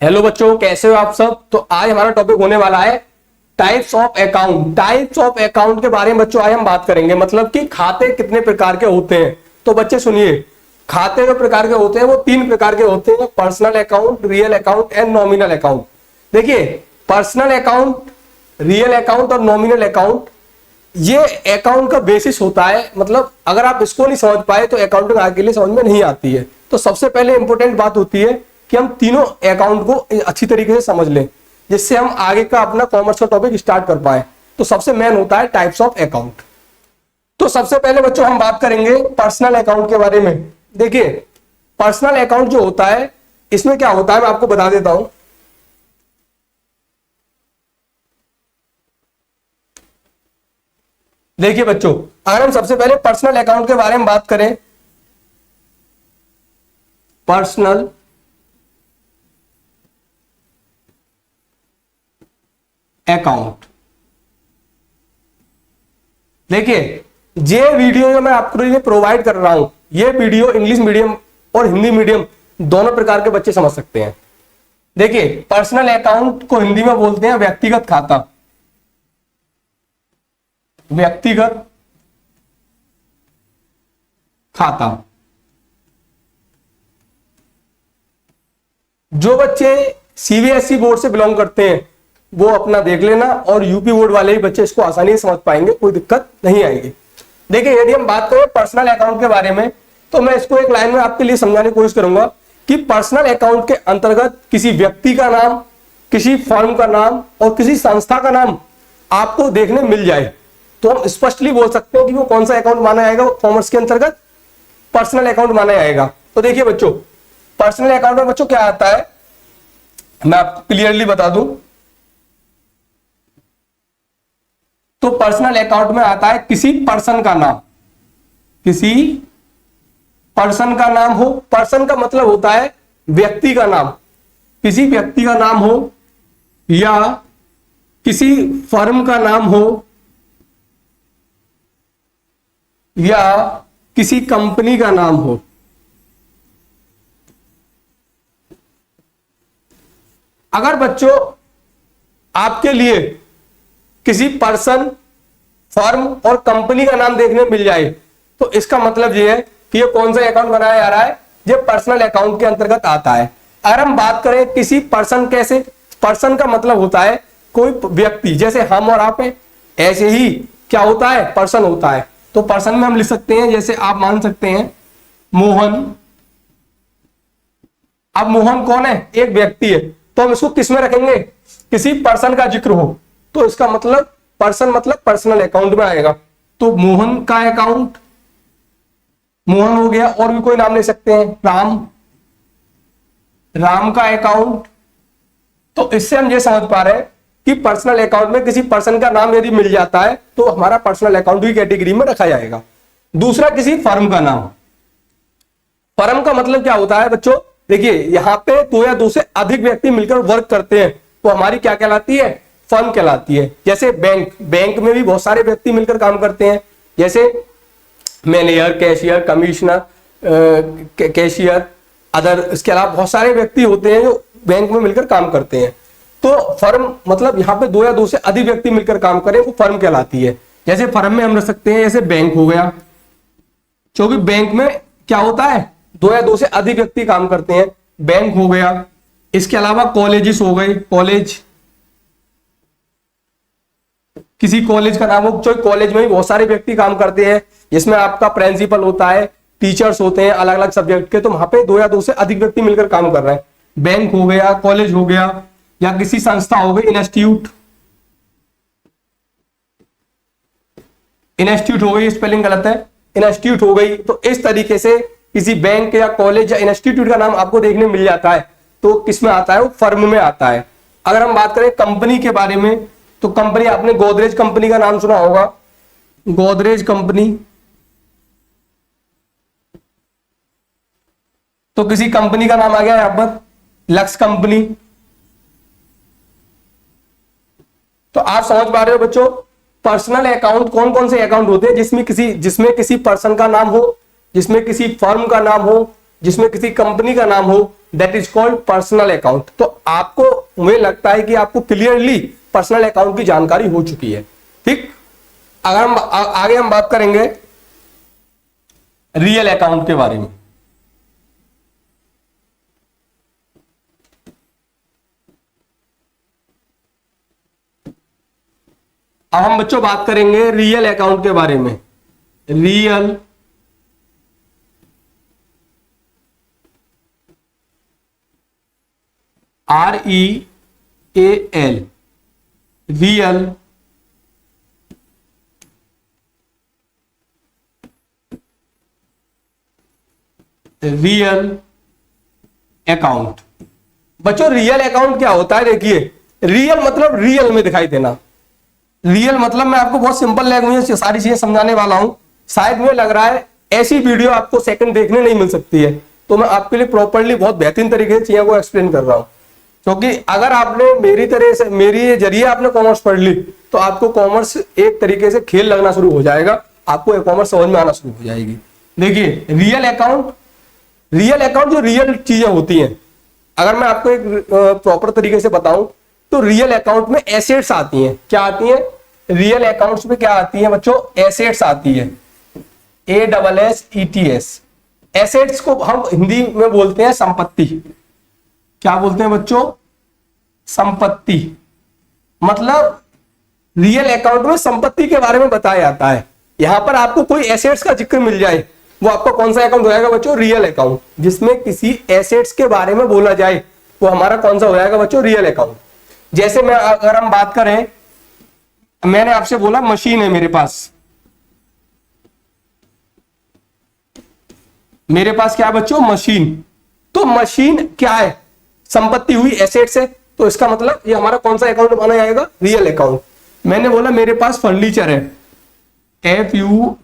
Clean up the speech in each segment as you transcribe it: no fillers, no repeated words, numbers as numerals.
Hello बच्चों, कैसे हो आप सब। तो आज हमारा टॉपिक होने वाला है types of account. Types of account के बारे में बच्चों आज हम बात करेंगे, मतलब कि खाते कितने प्रकार के होते हैं। तो बच्चे सुनिए, खाते जो प्रकार के होते हैं वो 3 प्रकार के होते हैं, personal account, real account and nominal account. देखिए, पर्सनल अकाउंट, रियल अकाउंट और नॉमिनल अकाउंट, ये अकाउंट का बेसिस होता है। मतलब अगर आप इसको नहीं समझ पाए तो अकाउंटिंग आगे के लिए समझ में नहीं आती है। तो सबसे पहले इंपॉर्टेंट बात होती है कि हम तीनों अकाउंट को अच्छी तरीके से समझ लें, जिससे हम आगे का अपना कॉमर्स का टॉपिक स्टार्ट कर पाए। तो सबसे मेन होता है टाइप्स ऑफ अकाउंट। तो सबसे पहले बच्चों हम बात करेंगे पर्सनल अकाउंट के बारे में। देखिए, पर्सनल अकाउंट जो होता है, इसमें क्या होता है मैं आपको बता देता हूं। देखिए बच्चों, अगर हम सबसे पहले पर्सनल अकाउंट के बारे में बात करें, पर्सनल अकाउंट, देखिए ये वीडियो जो मैं आपको लिए प्रोवाइड कर रहा हूं, ये वीडियो इंग्लिश मीडियम और हिंदी मीडियम दोनों प्रकार के बच्चे समझ सकते हैं। देखिए, पर्सनल अकाउंट को हिंदी में बोलते हैं व्यक्तिगत खाता। व्यक्तिगत खाता। जो बच्चे सीबीएसई बोर्ड से बिलोंग करते हैं वो अपना देख लेना, और यूपी बोर्ड वाले ही बच्चे इसको आसानी से समझ पाएंगे, कोई दिक्कत नहीं आएगी। देखिए, यदि हम बात करें पर्सनल अकाउंट के बारे में, तो मैं इसको एक लाइन में आपके लिए समझाने की कोशिश करूंगा कि पर्सनल अकाउंट के अंतर्गत किसी व्यक्ति का नाम, किसी फर्म का नाम और किसी संस्था का नाम आपको देखने मिल जाए तो हम स्पष्टली बोल सकते हैं कि वो कौन सा अकाउंट माना जाएगा, कॉमर्स के अंतर्गत पर्सनल अकाउंट माना जाएगा। तो देखिए बच्चों, पर्सनल अकाउंट में बच्चों क्या आता है, मैं आपको क्लियरली बता दूं। तो पर्सनल अकाउंट में आता है किसी पर्सन का नाम, किसी पर्सन का नाम हो। पर्सन का मतलब होता है व्यक्ति का नाम, किसी व्यक्ति का नाम हो, या किसी फर्म का नाम हो, या किसी कंपनी का नाम हो। अगर बच्चों आपके लिए किसी पर्सन, फर्म और कंपनी का नाम देखने मिल जाए तो इसका मतलब यह है कि ये कौन सा अकाउंट बनाया जा रहा है, ये पर्सनल अकाउंट के अंतर्गत आता है। अगर हम बात करें किसी पर्सन, कैसे, पर्सन का मतलब होता है कोई व्यक्ति, जैसे हम और आप हैं, ऐसे ही क्या होता है, पर्सन होता है। तो पर्सन में हम लिख सकते हैं, जैसे आप मान सकते हैं मोहन। अब मोहन कौन है, एक व्यक्ति है, तो हम इसको किस में रखेंगे, किसी पर्सन का जिक्र हो तो इसका मतलब पर्सन मतलब पर्सनल अकाउंट में आएगा। तो मोहन का अकाउंट, मोहन हो गया, और भी कोई नाम ले सकते हैं, राम, राम का अकाउंट। तो इससे हम ये समझ पा रहे हैं कि पर्सनल अकाउंट में किसी पर्सन का नाम यदि मिल जाता है तो हमारा पर्सनल अकाउंट की कैटेगरी में रखा जाएगा। दूसरा, किसी फर्म का नाम। फर्म का मतलब क्या होता है बच्चों, देखिए यहां पे 2 या 2 से अधिक व्यक्ति मिलकर वर्क करते हैं तो हमारी क्या कहलाती है, फर्म कहलाती है। जैसे बैंक, बैंक में भी बहुत सारे व्यक्ति मिलकर काम करते हैं, जैसे manager, cashier, commissioner, cashier, other, इसके अलावा बहुत सारे व्यक्ति होते हैं जो बैंक में मिलकर काम करते हैं। तो फर्म मतलब यहाँ पे 2 या 2 से अधिक व्यक्ति मिलकर काम करें वो फर्म कहलाती है। जैसे फर्म में हम रख सकते हैं, जैसे बैंक हो गया, क्योंकि बैंक में क्या होता है, 2 या 2 से अधिक व्यक्ति काम करते हैं, बैंक हो गया। इसके अलावा कॉलेजेस हो गए, कॉलेज, किसी कॉलेज का नाम हो, जो कॉलेज में भी बहुत सारे व्यक्ति काम करते हैं, जिसमें आपका प्रिंसिपल होता है, टीचर्स होते हैं अलग अलग सब्जेक्ट के, तो वहां पे 2 या 2 से अधिक व्यक्ति मिलकर काम कर रहे हैं। बैंक हो गया, कॉलेज हो गया, या किसी संस्था हो गई, इंस्टीट्यूट, इंस्टीट्यूट हो गई, स्पेलिंग गलत है, इंस्टीट्यूट हो गई। तो इस तरीके से किसी बैंक या कॉलेज या इंस्टीट्यूट का नाम आपको देखने मिल जाता है तो किसमें आता है, वो फर्म में आता है। अगर हम बात करें कंपनी के बारे में, तो कंपनी, आपने गोदरेज कंपनी का नाम सुना होगा, गोदरेज कंपनी, तो किसी कंपनी का नाम आ गया यहां पर, लक्स कंपनी। तो आप समझ पा रहे हो बच्चों, पर्सनल अकाउंट कौन कौन से अकाउंट होते हैं जिसमें किसी पर्सन का नाम हो, जिसमें किसी फर्म का नाम हो, जिसमें किसी कंपनी का नाम हो, that is called personal account. तो आपको, मुझे लगता है कि आपको क्लियरली पर्सनल अकाउंट की जानकारी हो चुकी है। ठीक, अगर हम आगे हम बात करेंगे रियल अकाउंट के बारे में। अब हम बच्चों बात करेंगे रियल अकाउंट के बारे में। Real REAL, real real account. बच्चों रियल अकाउंट क्या होता है? देखिए, रियल मतलब रियल में दिखाई देना। रियल मतलब मैं आपको बहुत सिंपल लैंग्वेज में सारी चीजें समझाने वाला हूं। शायद मुझे लग रहा है ऐसी वीडियो आपको सेकंड देखने नहीं मिल सकती है, तो मैं आपके लिए प्रॉपर्ली बहुत बेहतरीन तरीके से चीजों को एक्सप्लेन कर रहा हूं। क्योंकि अगर आपने मेरी तरह से, मेरी जरिए आपने कॉमर्स पढ़ ली, तो आपको कॉमर्स एक तरीके से खेल लगना शुरू हो जाएगा, आपको कॉमर्स समझ में आना शुरू हो जाएगी। देखिए रियल अकाउंट जो रियल चीजें होती हैं, अगर मैं आपको एक प्रॉपर तरीके से बताऊं तो रियल अकाउंट में एसेट्स आती हैं। क्या आती हैं? रियल अकाउंट्स में क्या आती है बच्चों? एसेट्स आती है। ASSETS। एसेट्स को हम हिंदी में बोलते हैं संपत्ति। क्या बोलते हैं बच्चों? संपत्ति। मतलब रियल अकाउंट में संपत्ति के बारे में बताया जाता है। यहां पर आपको कोई एसेट्स का जिक्र मिल जाए, वो आपका कौन सा अकाउंट हो जाएगा बच्चों? Real account. जिसमें किसी एसेट्स के बारे में बोला जाए, वो हमारा कौन सा हो जाएगा बच्चों? Real account. जैसे मैं, अगर हम बात करें, मैंने आपसे बोला मशीन है मेरे पास। मेरे पास क्या है बच्चों? मशीन। तो मशीन क्या है? संपत्ति हुई, एसेट्स है। तो इसका मतलब ये हमारा कौन सा अकाउंट माना जाएगा? Real account. मैंने बोला मेरे पास फर्नीचर है, FURNITURE।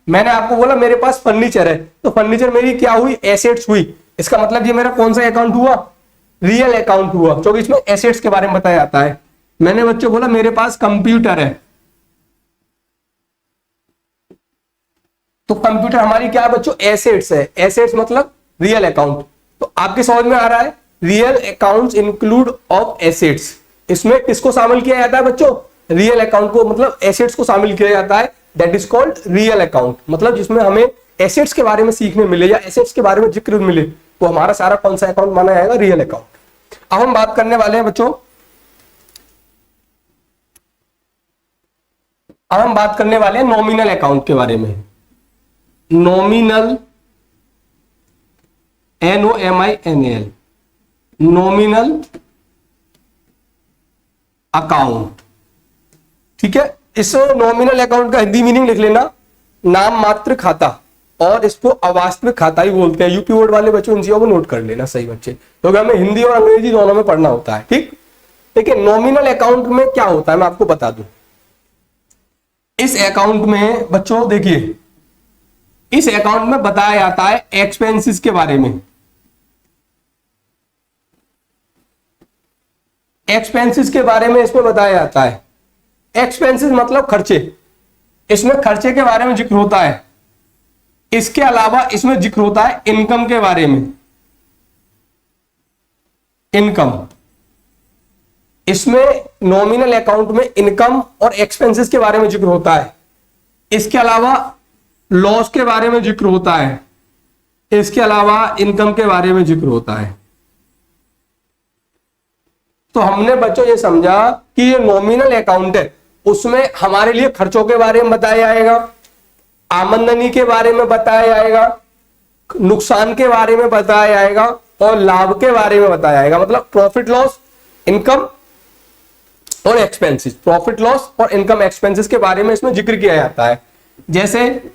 मैंने आपको बोला मेरे पास फर्नीचर है, तो फर्नीचर मेरी क्या हुई? एसेट्स हुई। इसका मतलब ये मेरा कौन सा अकाउंट हुआ? रियल अकाउंट हुआ, क्योंकि इसमें एसेट्स के बारे में बताया जाता है। मैंने बच्चों बोला मेरे पास कंप्यूटर है, तो कंप्यूटर हमारी क्या है बच्चों? एसेट्स है। एसेट्स मतलब रियल अकाउंट। तो आपके समझ में आ रहा है, real accounts include of assets. इसमें किसको शामिल किया जाता है बच्चों? रियल अकाउंट को, मतलब एसेट्स को शामिल किया जाता है। That is called real account. मतलब जिसमें हमें एसेट्स के बारे में सीखने मिले या एसेट्स के बारे में जिक्र मिले, तो हमारा सारा कौन सा अकाउंट माना जाएगा? Real account. अब हम बात करने वाले हैं बच्चों, अब हम बात करने वाले हैं नॉमिनल अकाउंट के बारे में। Nominal, NOMINAL, nominal account. ठीक है, इस नॉमिनल अकाउंट का हिंदी मीनिंग लिख लेना, नाम मात्र खाता, और इसको अवास्तविक खाता ही बोलते हैं। यूपी बोर्ड वाले बच्चों इन चीजों को नोट कर लेना सही बच्चे, क्योंकि हमें हिंदी और अंग्रेजी दोनों में पढ़ना होता है। ठीक, देखिए नॉमिनल अकाउंट में क्या होता है मैं आपको बता दूं। इस अकाउंट में बच्चों देखिए, इस अकाउंट में बताया जाता है एक्सपेंसेस के बारे में। एक्सपेंसेस के बारे में इसमें बताया जाता है। एक्सपेंसेस मतलब खर्चे। इसमें खर्चे के बारे में जिक्र होता है। इसके अलावा इसमें जिक्र होता है इनकम के बारे में। इनकम, इसमें नॉमिनल अकाउंट में इनकम और एक्सपेंसेस के बारे में जिक्र होता है। इसके अलावा लॉस के बारे में जिक्र होता है। इसके अलावा इनकम के बारे में जिक्र होता है। तो हमने बच्चों ये समझा कि ये नॉमिनल अकाउंट है, उसमें हमारे लिए खर्चों के बारे में बताया जाएगा, आमदनी के बारे में बताया जाएगा, नुकसान के बारे में बताया जाएगा और लाभ के बारे में बताया जाएगा। मतलब प्रॉफिट लॉस, इनकम और एक्सपेंसेस। प्रॉफिट लॉस और इनकम एक्सपेंसेस के बारे में इसमें जिक्र किया जाता है। जैसे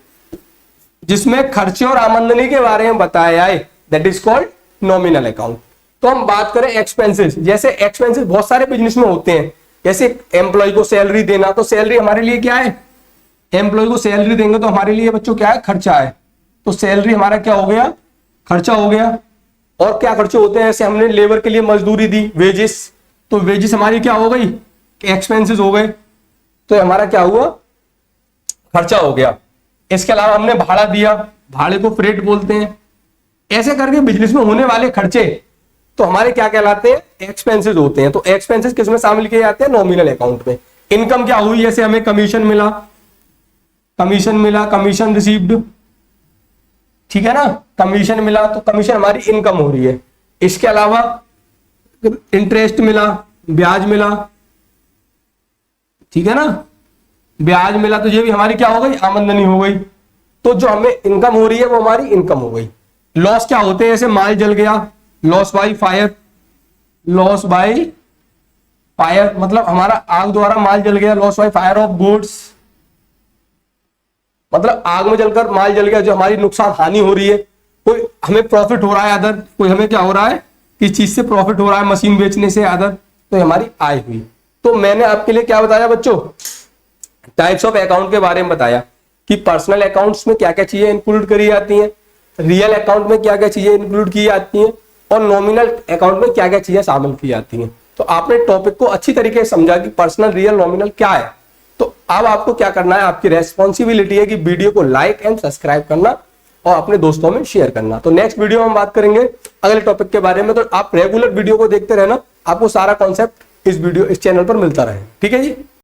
जिसमें खर्चे और आमदनी के बारे में बताया जाए, that is called nominal account. तो हम बात करें एक्सपेंसेस, जैसे एक्सपेंसेस बहुत सारे बिजनेस में होते हैं। जैसे एम्प्लॉय को सैलरी देना, तो सैलरी हमारे लिए क्या है? एम्प्लॉय को सैलरी देंगे तो हमारे लिए बच्चों क्या है? खर्चा है। तो सैलरी हमारा क्या हो गया? खर्चा हो गया। और क्या खर्चे होते हैं? जैसे हमने लेबर के लिए मजदूरी दी, वेजेस, तो वेजेस हमारी क्या हो गई? एक्सपेंसेस हो गए। तो हमारा क्या हुआ? खर्चा हो गया। इसके अलावा हमने भाड़ा दिया, भाड़े को फ्रेट बोलते हैं। ऐसे करके बिजनेस में होने वाले खर्चे तो हमारे क्या कहलाते हैं, एक्सपेंसेस होते हैं। तो एक्सपेंसेस किसमें शामिल किए जाते हैं, नॉमिनल अकाउंट में। इनकम क्या हुई, जैसे हमें कमीशन मिला, कमीशन रिसीव्ड, ठीक है ना, कमीशन मिला तो कमीशन हमारी इनकम हो रही है। इसके अलावा इंटरेस्ट मिला, ब्याज मिला, ठीक है ना, ब्याज मिला तो ये भी हमारी क्या हो गई, आमदनी हो गई। तो जो हमें इनकम हो रही है वो हमारी इनकम हो गई। लॉस क्या होते हैं, जैसे माल जल गया, loss by fire, loss by fire मतलब हमारा आग द्वारा माल जल गया, loss by fire of goods मतलब आग में जलकर माल जल गया, जो हमारी नुकसान हानि हो रही है। कोई हमें प्रॉफिट हो रहा है अदर, कोई हमें क्या हो रहा है, किस चीज से प्रॉफिट हो रहा है, मशीन बेचने से अदर, तो हमारी आय हुई। तो मैंने आपके लिए क्या बताया बच्चों, टाइप्स ऑफ अकाउंट के बारे में बताया कि पर्सनल अकाउंट्स में क्या क्या चीजें इंक्लूड करी जाती हैं, रियल अकाउंट में क्या क्या चीजें इंक्लूड की जाती हैं, और नॉमिनल अकाउंट में क्या क्या चीजें शामिल की जाती हैं। तो आपने टॉपिक को अच्छी तरीके से समझा कि पर्सनल, रियल, नॉमिनल क्या है। तो अब आपको क्या करना है, आपकी रेस्पॉन्सिबिलिटी है कि वीडियो को लाइक एंड सब्सक्राइब करना और अपने दोस्तों में शेयर करना। तो नेक्स्ट वीडियो में हम बात करेंगे अगले टॉपिक के बारे में। तो आप रेगुलर वीडियो को देखते रहना, आपको सारा कॉन्सेप्ट इस चैनल पर मिलता रहे। ठीक है जी।